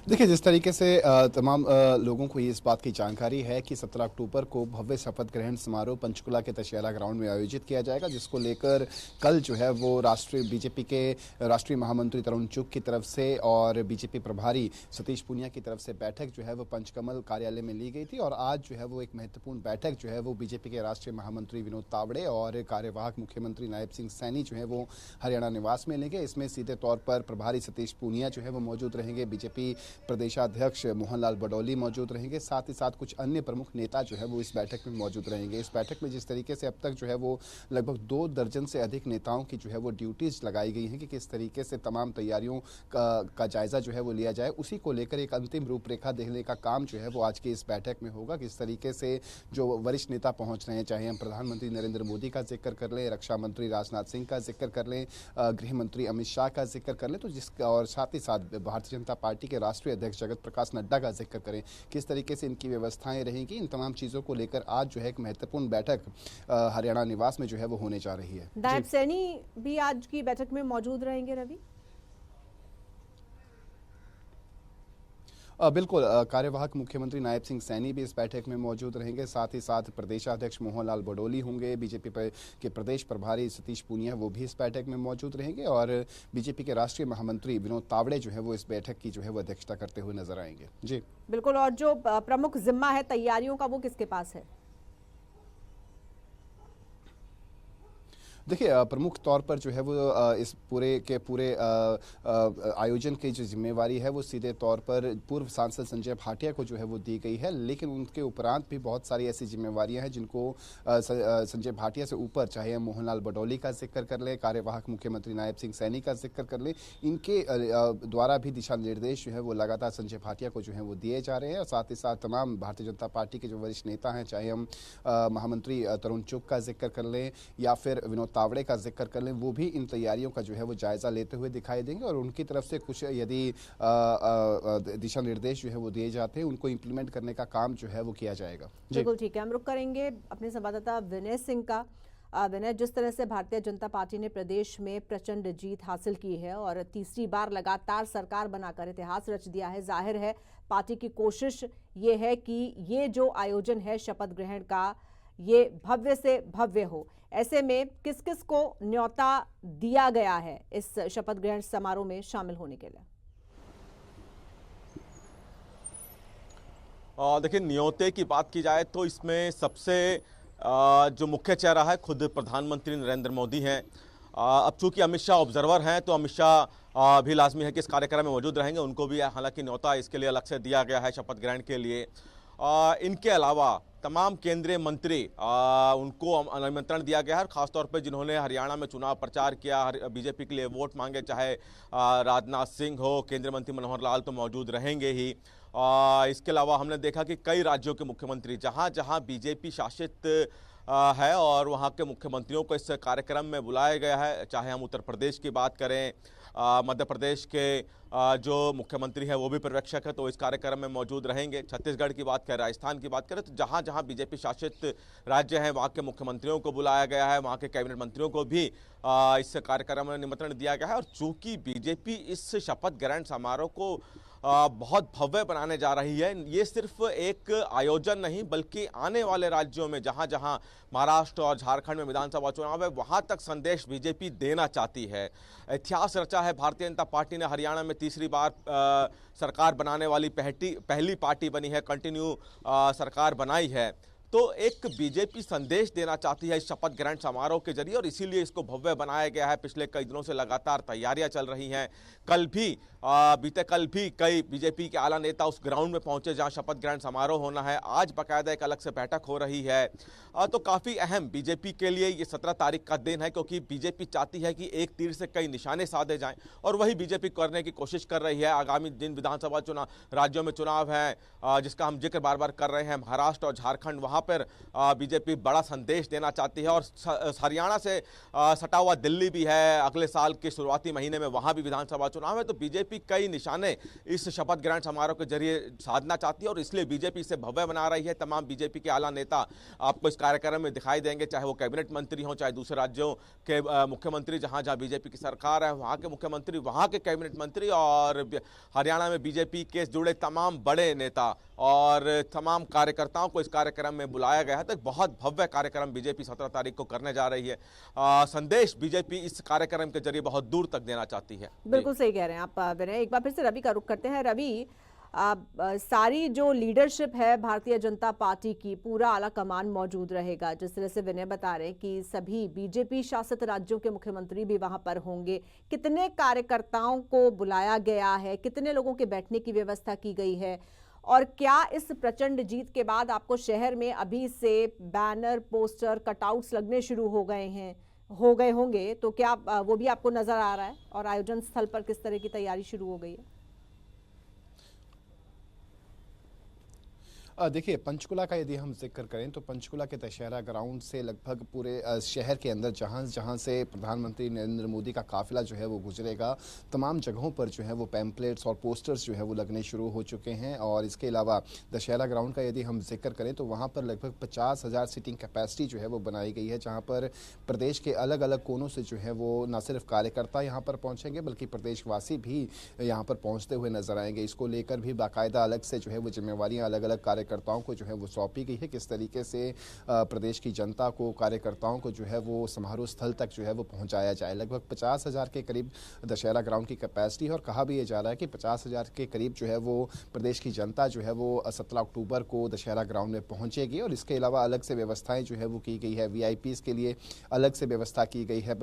देखिए, जिस तरीके से तमाम लोगों को ये इस बात की जानकारी है कि 17 अक्टूबर को भव्य शपथ ग्रहण समारोह पंचकुला के तशियारा ग्राउंड में आयोजित किया जाएगा, जिसको लेकर कल जो है वो राष्ट्रीय बीजेपी के राष्ट्रीय महामंत्री तरुण चुग की तरफ से और बीजेपी प्रभारी सतीश पूनिया की तरफ से बैठक जो है वो पंचकमल कार्यालय में ली गई थी। और आज जो है वो एक महत्वपूर्ण बैठक जो है वो बीजेपी के राष्ट्रीय महामंत्री विनोद तावड़े और कार्यवाहक मुख्यमंत्री नायब सिंह सैनी जो है वो हरियाणा निवास में लेंगे। इसमें सीधे तौर पर प्रभारी सतीश पूनिया जो है वो मौजूद रहेंगे, बीजेपी प्रदेशाध्यक्ष मोहनलाल बडौली मौजूद रहेंगे, साथ ही साथ कुछ अन्य प्रमुख नेता जो है वो इस बैठक में मौजूद रहेंगे। इस बैठक में जिस तरीके से अब तक जो है वो लगभग 2 दर्जन से अधिक नेताओं की जो है वो ड्यूटीज लगाई गई हैं कि किस तरीके से तमाम तैयारियों का जायजा जो है वो लिया जाए, उसी को लेकर एक अंतिम रूपरेखा देखने का काम जो है वो आज की इस बैठक में होगा। किस तरीके से जो वरिष्ठ नेता पहुंच रहे हैं, चाहे हम प्रधानमंत्री नरेंद्र मोदी का जिक्र कर लें, रक्षा मंत्री राजनाथ सिंह का जिक्र कर लें, गृह मंत्री अमित शाह का जिक्र कर लें, तो और साथ ही साथ भारतीय जनता पार्टी के राष्ट्रीय अध्यक्ष जगत प्रकाश नड्डा का जिक्र करें, किस तरीके से इनकी व्यवस्थाएं रहेंगी, इन तमाम चीज़ों को लेकर आज जो है एक महत्वपूर्ण बैठक हरियाणा निवास में जो है वो होने जा रही है। नायब सैनी भी आज की बैठक में मौजूद रहेंगे रवि? बिल्कुल, कार्यवाहक मुख्यमंत्री नायब सिंह सैनी भी इस बैठक में मौजूद रहेंगे, साथ ही साथ प्रदेशाध्यक्ष मोहनलाल बडौली होंगे, बीजेपी के प्रदेश प्रभारी सतीश पूनिया वो भी इस बैठक में मौजूद रहेंगे और बीजेपी के राष्ट्रीय महामंत्री विनोद तावड़े जो है वो इस बैठक की जो है वो अध्यक्षता करते हुए नजर आएंगे। जी बिल्कुल, और जो प्रमुख जिम्मा है तैयारियों का वो किसके पास है? देखिए, प्रमुख तौर पर जो है वो इस पूरे के पूरे आयोजन की जो जिम्मेवारी है वो सीधे तौर पर पूर्व सांसद संजय भाटिया को जो है वो दी गई है, लेकिन उनके उपरांत भी बहुत सारी ऐसी जिम्मेवारियां हैं जिनको संजय भाटिया से ऊपर, चाहे हम मोहनलाल बडौली का जिक्र कर लें, कार्यवाहक मुख्यमंत्री नायब सिंह सैनी का जिक्र कर लें, इनके द्वारा भी दिशा निर्देश जो है वो लगातार संजय भाटिया को जो है वो दिए जा रहे हैं। और साथ ही साथ तमाम भारतीय जनता पार्टी के जो वरिष्ठ नेता हैं, चाहे हम महामंत्री तरुण चुग का जिक्र कर लें या फिर विनोद तावड़े का जिक्र कर लें, वो भी इन तैयारियों का जो है वो जायजा लेते हुए दिखाई देंगे और उनकी तरफ से कुछ यदि दिशा निर्देश जो है वो दिए जाते हैं, उनको इंप्लीमेंट करने का काम जो है वो किया जाएगा। बिल्कुल ठीक है, हम रुक करेंगे अपने संवाददाता विनय सिंह का। विनय, जिस तरह से भारतीय जनता पार्टी ने प्रदेश में प्रचंड जीत हासिल की है और तीसरी बार लगातार सरकार बनाकर इतिहास रच दिया है, जाहिर है पार्टी की कोशिश ये है कि ये जो आयोजन है शपथ ग्रहण का, ये भव्य से भव्य हो। ऐसे में किस किस को न्योता दिया गया है इस शपथ ग्रहण समारोह में शामिल होने के लिए? देखिए, न्योते की बात की जाए तो इसमें सबसे जो मुख्य चेहरा है खुद प्रधानमंत्री नरेंद्र मोदी हैं। अब चूंकि अमित शाह ऑब्जर्वर हैं तो अमित शाह भी लाजमी है कि इस कार्यक्रम में मौजूद रहेंगे, उनको भी हालांकि न्योता इसके लिए अलग से दिया गया है शपथ ग्रहण के लिए। इनके अलावा तमाम केंद्रीय मंत्री उनको निमंत्रण दिया गया है, खासतौर पर जिन्होंने हरियाणा में चुनाव प्रचार किया, बीजेपी के लिए वोट मांगे, चाहे राजनाथ सिंह हो, केंद्रीय मंत्री मनोहर लाल तो मौजूद रहेंगे ही। इसके अलावा हमने देखा कि कई राज्यों के मुख्यमंत्री जहां जहां बीजेपी शासित है और वहां के मुख्यमंत्रियों को इस कार्यक्रम में बुलाया गया है, चाहे हम उत्तर प्रदेश की बात करें, मध्य प्रदेश के जो मुख्यमंत्री हैं वो भी पर्यवेक्षक है तो इस कार्यक्रम में मौजूद रहेंगे। छत्तीसगढ़ की बात करें, राजस्थान की बात करें, तो जहां जहां बीजेपी शासित राज्य हैं वहां के मुख्यमंत्रियों को बुलाया गया है, वहां के कैबिनेट मंत्रियों को भी इस कार्यक्रम में निमंत्रण दिया गया है। और चूंकि बीजेपी इस शपथ ग्रहण समारोह को बहुत भव्य बनाने जा रही है, ये सिर्फ एक आयोजन नहीं बल्कि आने वाले राज्यों में जहां जहां महाराष्ट्र और झारखंड में विधानसभा चुनाव है वहां तक संदेश बीजेपी देना चाहती है। इतिहास रचा है, भारतीय जनता पार्टी ने हरियाणा में तीसरी बार सरकार बनाने वाली पहली पार्टी बनी है, कंटिन्यू सरकार बनाई है, तो एक बीजेपी संदेश देना चाहती है इस शपथ ग्रहण समारोह के जरिए और इसीलिए इसको भव्य बनाया गया है। पिछले कई दिनों से लगातार तैयारियां चल रही हैं। बीते कल भी कई बीजेपी के आला नेता उस ग्राउंड में पहुंचे जहां शपथ ग्रहण समारोह होना है। आज बाकायदा एक अलग से बैठक हो रही है। तो काफ़ी अहम बीजेपी के लिए ये 17 तारीख का दिन है, क्योंकि बीजेपी चाहती है कि एक तीर से कई निशाने साधे जाएं और वही बीजेपी करने की कोशिश कर रही है। आगामी जिन विधानसभा राज्यों में चुनाव है जिसका हम जिक्र बार बार कर रहे हैं, महाराष्ट्र और झारखंड, वहां वहाँ पर बीजेपी बड़ा संदेश देना चाहती है। और हरियाणा से सटा हुआ दिल्ली भी है, अगले साल के शुरुआती महीने में वहाँ भी विधानसभा चुनाव है। तो बीजेपी कई निशाने इस शपथ ग्रहण समारोह के जरिए साधना चाहती है और इसलिए बीजेपी इसे भव्य बना रही है। तमाम बीजेपी के आला नेता आपको इस कार्यक्रम में दिखाई देंगे, चाहे वो कैबिनेट मंत्री हों, चाहे दूसरे राज्यों के मुख्यमंत्री, जहां जहां बीजेपी की सरकार है वहां के मुख्यमंत्री, वहां के कैबिनेट मंत्री, और हरियाणा में बीजेपी के जुड़े तमाम बड़े नेता और तमाम कार्यकर्ताओं को इस कार्यक्रम में बुलाया गया है। तो एक बहुत भव्य कार्यक्रम बीजेपी 17 तारीख को करने जा रही है। संदेश बीजेपी इस कार्यक्रम के जरिए बहुत दूर तक देना चाहती है। बिल्कुल सही कह रहे हैं आप विनय। एक बार फिर से रवि का रुख करते हैं। रवि, सारी जो लीडरशिप है भारतीय जनता पार्टी की, पूरा आला कमान मौजूद रहेगा, जिस तरह से विनय बता रहे हैं कि सभी बीजेपी शासित राज्यों के मुख्यमंत्री भी वहां पर होंगे। कितने कार्यकर्ताओं को बुलाया गया है, कितने लोगों के बैठने की व्यवस्था की गई है, और क्या इस प्रचंड जीत के बाद आपको शहर में अभी से बैनर, पोस्टर, कटआउट्स लगने शुरू हो गए होंगे, तो क्या वो भी आपको नजर आ रहा है? और आयोजन स्थल पर किस तरह की तैयारी शुरू हो गई है? देखिए, पंचकुला का यदि हम जिक्र करें तो पंचकुला के दशहरा ग्राउंड से लगभग पूरे शहर के अंदर जहां जहां से प्रधानमंत्री नरेंद्र मोदी का काफिला जो है वो गुजरेगा, तमाम जगहों पर जो है वो पैम्पलेट्स और पोस्टर्स जो है वो लगने शुरू हो चुके हैं। और इसके अलावा दशहरा ग्राउंड का यदि हम जिक्र करें तो वहाँ पर लगभग 50,000 सीटिंग कैपेसिटी जो है वो बनाई गई है, जहाँ पर प्रदेश के अलग अलग कोनों से जो है वो न सिर्फ कार्यकर्ता यहाँ पर पहुँचेंगे बल्कि प्रदेशवासी भी यहाँ पर पहुँचते हुए नजर आएंगे। इसको लेकर भी बाकायदा अलग से जो है वो जिम्मेवारियाँ अलग अलग कार्यकर्ताओं को जो है वो सौंपी गई है, किस तरीके से प्रदेश की जनता को, कार्यकर्ताओं को जो है वो समारोह स्थल तक जो है वो पहुंचाया जाए। लगभग 50,000 के करीब दशहरा ग्राउंड की कैपेसिटी है और कहा भी ये जा रहा है कि 50,000 के करीब जो है वो प्रदेश की जनता जो है वो 17 अक्टूबर को दशहरा ग्राउंड में पहुंचेगी। और इसके अलावा अलग से व्यवस्थाएं जो है वो की गई है, वीआईपीज़ के लिए अलग से व्यवस्था की गई है,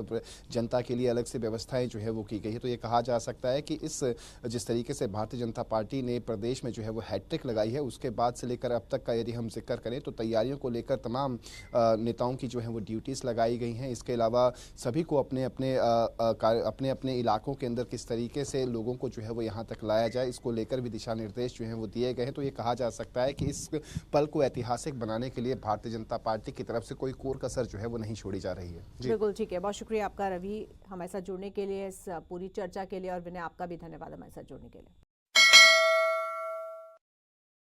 जनता के लिए अलग से व्यवस्थाएं जो है वो की गई है। तो ये कहा जा सकता है कि जिस तरीके से भारतीय जनता पार्टी ने प्रदेश में जो है वो हैट्रिक लगाई है, उसके बाद से लेकर अब तक का यदि हम जिक्र करें तो तैयारियों को लेकर तमाम नेताओं की जो है वो ड्यूटीज़ लगाई गई हैं। इसके अलावा सभी को अपने अपने इलाकों के अंदर किस तरीके से लोगों को जो है वो यहाँ तक लाया जाए, इसको लेकर भी दिशा निर्देश जो हैं वो दिए गए हैं। तो ये कहा जा सकता है कि इस पल को ऐतिहासिक बनाने के लिए भारतीय जनता पार्टी की तरफ से कोई कोर कसर जो है वो नहीं छोड़ी जा रही है। बिल्कुल ठीक है, बहुत शुक्रिया आपका रवि हमारे साथ जुड़ने के लिए, इस पूरी चर्चा के लिए, और विनय आपका भी धन्यवाद हमारे साथ जुड़ने के लिए।